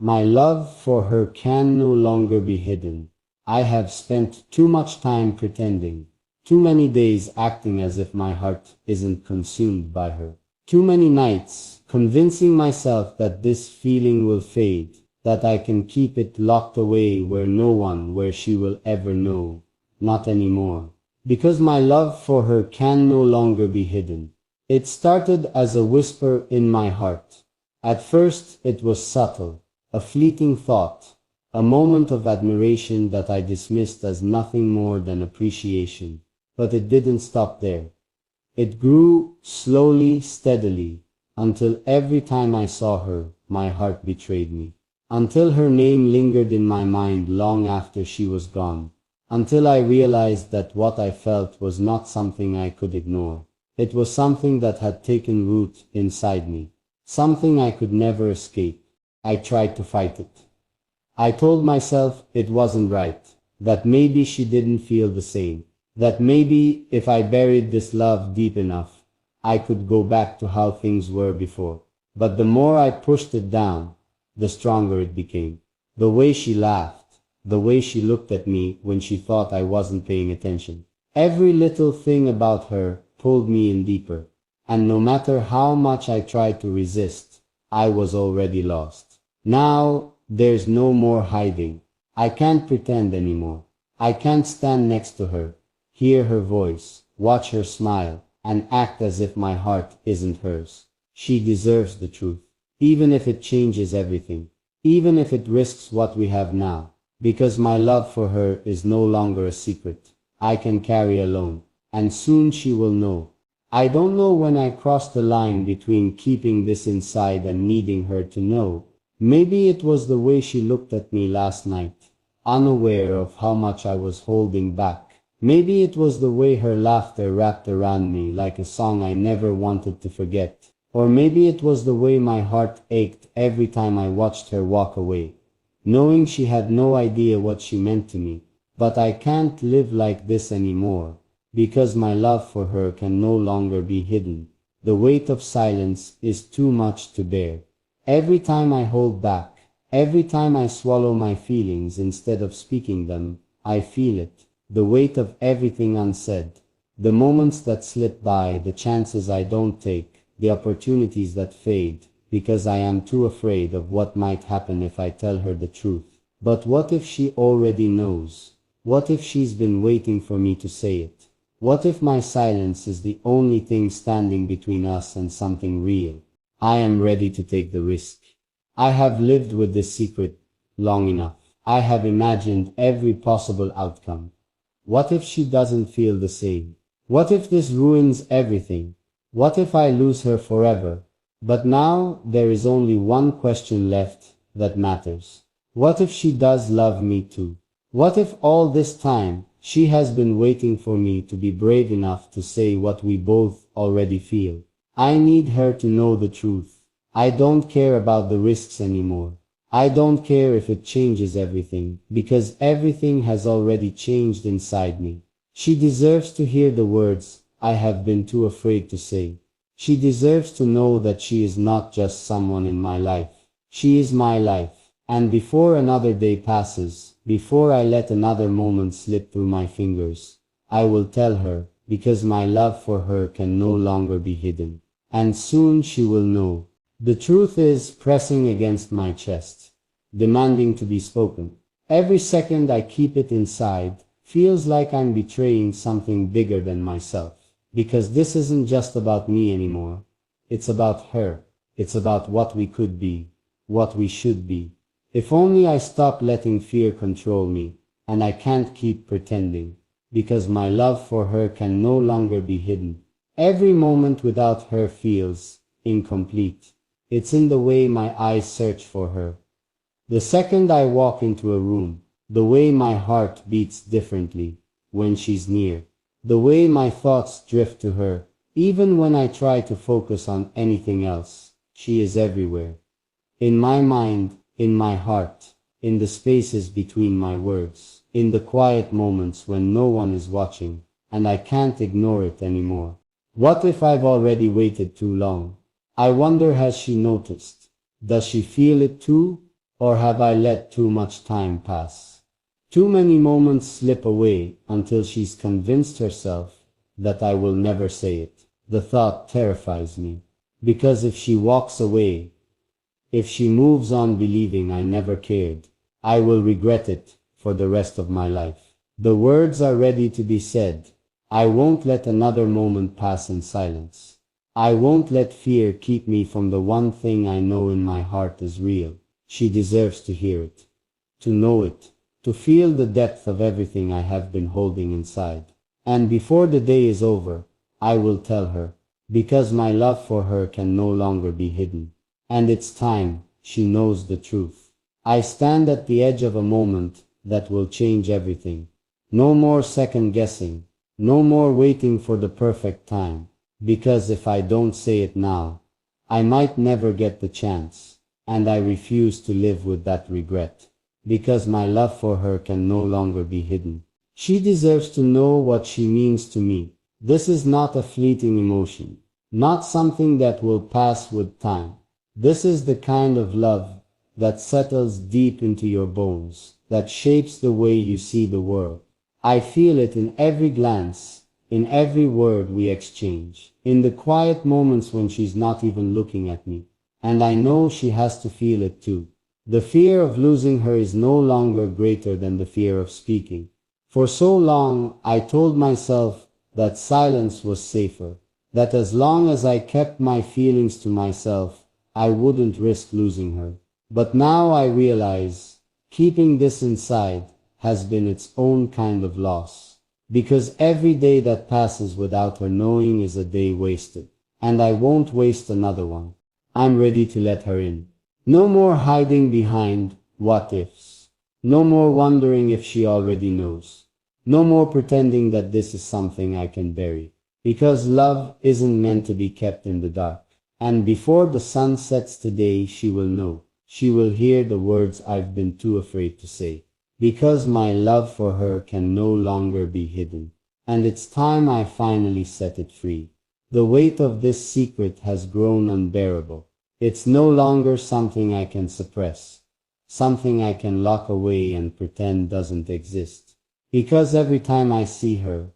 My love for her can no longer be hidden. I have spent too much time pretending, too many days acting as if my heart isn't consumed by her. Too many nights convincing myself that this feeling will fade, that I can keep it locked away where she will ever know. Not anymore. Because my love for her can no longer be hidden. It started as a whisper in my heart. At first it was subtle, a fleeting thought, a moment of admiration that I dismissed as nothing more than appreciation. But it didn't stop there. It grew slowly, steadily, until every time I saw her, my heart betrayed me. Until her name lingered in my mind long after she was gone. Until I realized that what I felt was not something I could ignore. It was something that had taken root inside me. Something I could never escape. I tried to fight it. I told myself it wasn't right, that maybe she didn't feel the same, that maybe if I buried this love deep enough, I could go back to how things were before. But the more I pushed it down, the stronger it became. The way she laughed, the way she looked at me when she thought I wasn't paying attention. Every little thing about her pulled me in deeper, and no matter how much I tried to resist, I was already lost. Now, there's no more hiding. I can't pretend anymore. I can't stand next to her, hear her voice, watch her smile, and act as if my heart isn't hers. She deserves the truth, even if it changes everything, even if it risks what we have now, because my love for her is no longer a secret I can carry alone, and soon she will know. I don't know when I crossed the line between keeping this inside and needing her to know. Maybe it was the way she looked at me last night, unaware of how much I was holding back. Maybe it was the way her laughter wrapped around me like a song I never wanted to forget. Or maybe it was the way my heart ached every time I watched her walk away, knowing she had no idea what she meant to me. But I can't live like this anymore, because my love for her can no longer be hidden. The weight of silence is too much to bear. Every time I hold back, every time I swallow my feelings instead of speaking them, I feel it. The weight of everything unsaid. The moments that slip by, the chances I don't take, the opportunities that fade, because I am too afraid of what might happen if I tell her the truth. But what if she already knows? What if she's been waiting for me to say it? What if my silence is the only thing standing between us and something real? I am ready to take the risk. I have lived with this secret long enough. I have imagined every possible outcome. What if she doesn't feel the same? What if this ruins everything? What if I lose her forever? But now there is only one question left that matters. What if she does love me too? What if all this time she has been waiting for me to be brave enough to say what we both already feel? I need her to know the truth. I don't care about the risks anymore. I don't care if it changes everything, because everything has already changed inside me. She deserves to hear the words I have been too afraid to say. She deserves to know that she is not just someone in my life. She is my life. And before another day passes, before I let another moment slip through my fingers, I will tell her, because my love for her can no longer be hidden. And soon she will know. The truth is pressing against my chest, demanding to be spoken. Every second I keep it inside feels like I'm betraying something bigger than myself. Because this isn't just about me anymore. It's about her. It's about what we could be, what we should be. If only I stop letting fear control me, and I can't keep pretending, because my love for her can no longer be hidden. Every moment without her feels incomplete. It's in the way my eyes search for her. The second I walk into a room, the way my heart beats differently when she's near, the way my thoughts drift to her, even when I try to focus on anything else, she is everywhere. In my mind, in my heart, in the spaces between my words, in the quiet moments when no one is watching, and I can't ignore it anymore. What if I've already waited too long? I wonder, has she noticed? Does she feel it too? Or have I let too much time pass? Too many moments slip away until she's convinced herself that I will never say it. The thought terrifies me, because if she walks away, if she moves on believing I never cared, I will regret it for the rest of my life. The words are ready to be said. I won't let another moment pass in silence. I won't let fear keep me from the one thing I know in my heart is real. She deserves to hear it, to know it, to feel the depth of everything I have been holding inside. And before the day is over, I will tell her, because my love for her can no longer be hidden. And it's time she knows the truth. I stand at the edge of a moment that will change everything. No more second guessing, no more waiting for the perfect time, because if I don't say it now, I might never get the chance, and I refuse to live with that regret, because my love for her can no longer be hidden. She deserves to know what she means to me. This is not a fleeting emotion, not something that will pass with time. This is the kind of love that settles deep into your bones, that shapes the way you see the world. I feel it in every glance, in every word we exchange, in the quiet moments when she's not even looking at me. And I know she has to feel it too. The fear of losing her is no longer greater than the fear of speaking. For so long, I told myself that silence was safer, that as long as I kept my feelings to myself, I wouldn't risk losing her. But now I realize, keeping this inside has been its own kind of loss. Because every day that passes without her knowing is a day wasted. And I won't waste another one. I'm ready to let her in. No more hiding behind what ifs. No more wondering if she already knows. No more pretending that this is something I can bury. Because love isn't meant to be kept in the dark. And before the sun sets today, she will know. She will hear the words I've been too afraid to say. Because my love for her can no longer be hidden. And it's time I finally set it free. The weight of this secret has grown unbearable. It's no longer something I can suppress. Something I can lock away and pretend doesn't exist. Because every time I see her,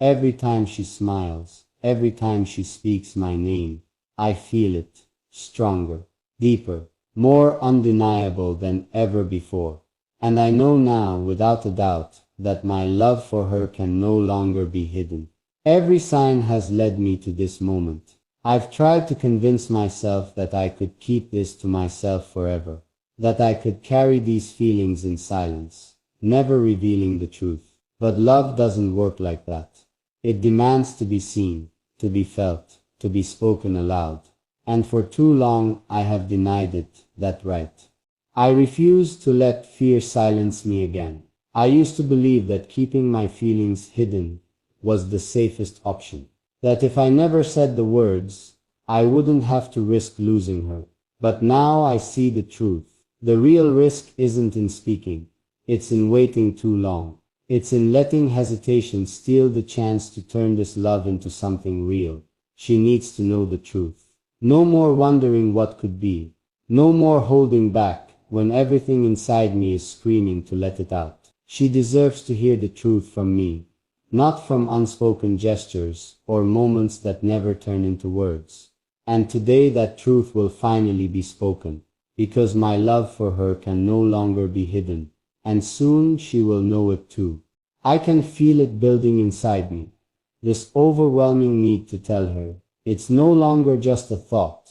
every time she smiles, every time she speaks my name, I feel it, stronger, deeper, more undeniable than ever before. And I know now, without a doubt, that my love for her can no longer be hidden. Every sign has led me to this moment. I've tried to convince myself that I could keep this to myself forever, that I could carry these feelings in silence, never revealing the truth. But love doesn't work like that. It demands to be seen, to be felt, to be spoken aloud. And for too long I have denied it that right. I refuse to let fear silence me again. I used to believe that keeping my feelings hidden was the safest option. That if I never said the words, I wouldn't have to risk losing her. But now I see the truth. The real risk isn't in speaking. It's in waiting too long. It's in letting hesitation steal the chance to turn this love into something real. She needs to know the truth. No more wondering what could be. No more holding back when everything inside me is screaming to let it out. She deserves to hear the truth from me, not from unspoken gestures or moments that never turn into words. And today that truth will finally be spoken, because my love for her can no longer be hidden, and soon she will know it too. I can feel it building inside me, this overwhelming need to tell her. It's no longer just a thought,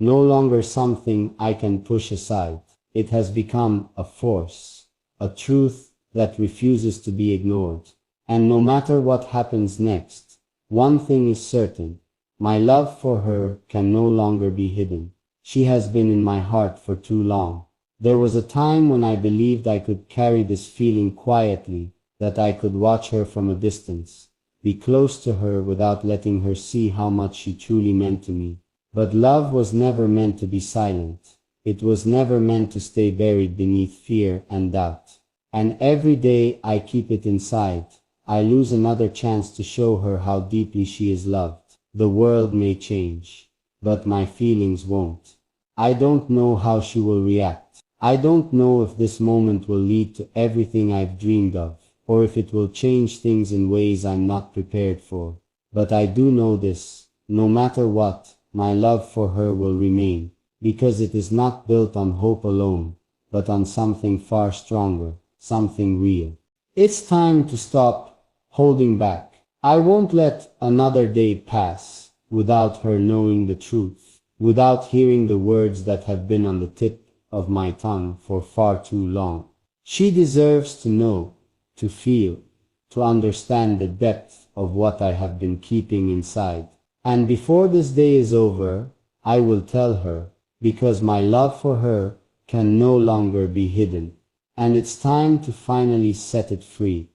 no longer something I can push aside. It has become a force, a truth that refuses to be ignored. And no matter what happens next, one thing is certain. My love for her can no longer be hidden. She has been in my heart for too long. There was a time when I believed I could carry this feeling quietly, that I could watch her from a distance, be close to her without letting her see how much she truly meant to me. But love was never meant to be silent. It was never meant to stay buried beneath fear and doubt. And every day I keep it inside, I lose another chance to show her how deeply she is loved. The world may change, but my feelings won't. I don't know how she will react. I don't know if this moment will lead to everything I've dreamed of, or if it will change things in ways I'm not prepared for. But I do know this: no matter what, my love for her will remain, because it is not built on hope alone, but on something far stronger, something real. It's time to stop holding back. I won't let another day pass without her knowing the truth, without hearing the words that have been on the tip of my tongue for far too long. She deserves to know, to feel, to understand the depth of what I have been keeping inside. And before this day is over, I will tell her, because my love for her can no longer be hidden. And it's time to finally set it free.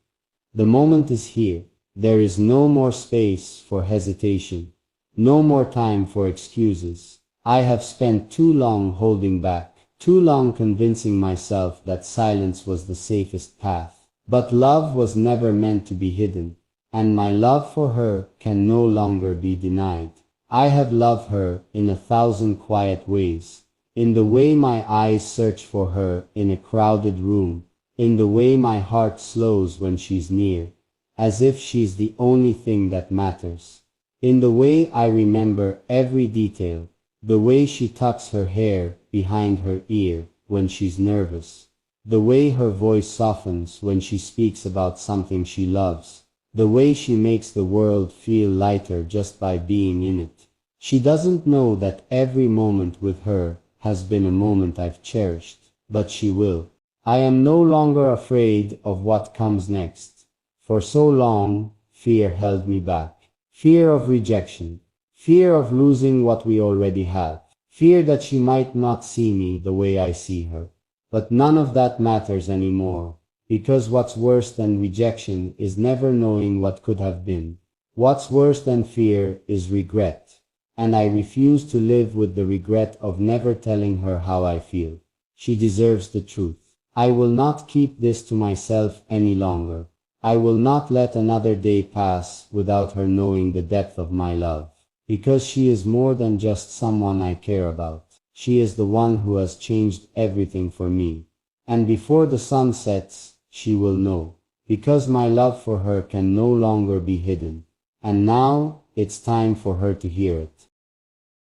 The moment is here. There is no more space for hesitation, no more time for excuses. I have spent too long holding back, too long convincing myself that silence was the safest path. But love was never meant to be hidden, and my love for her can no longer be denied. I have loved her in 1,000 quiet ways, in the way my eyes search for her in a crowded room, in the way my heart slows when she's near, as if she's the only thing that matters, in the way I remember every detail, the way she tucks her hair behind her ear when she's nervous, the way her voice softens when she speaks about something she loves, the way she makes the world feel lighter just by being in it. She doesn't know that every moment with her has been a moment I've cherished, but she will. I am no longer afraid of what comes next. For so long, fear held me back. Fear of rejection. Fear of losing what we already have. Fear that she might not see me the way I see her. But none of that matters anymore, because what's worse than rejection is never knowing what could have been. What's worse than fear is regret. And I refuse to live with the regret of never telling her how I feel. She deserves the truth. I will not keep this to myself any longer. I will not let another day pass without her knowing the depth of my love. Because she is more than just someone I care about. She is the one who has changed everything for me. And before the sun sets, she will know. Because my love for her can no longer be hidden. And now, it's time for her to hear it.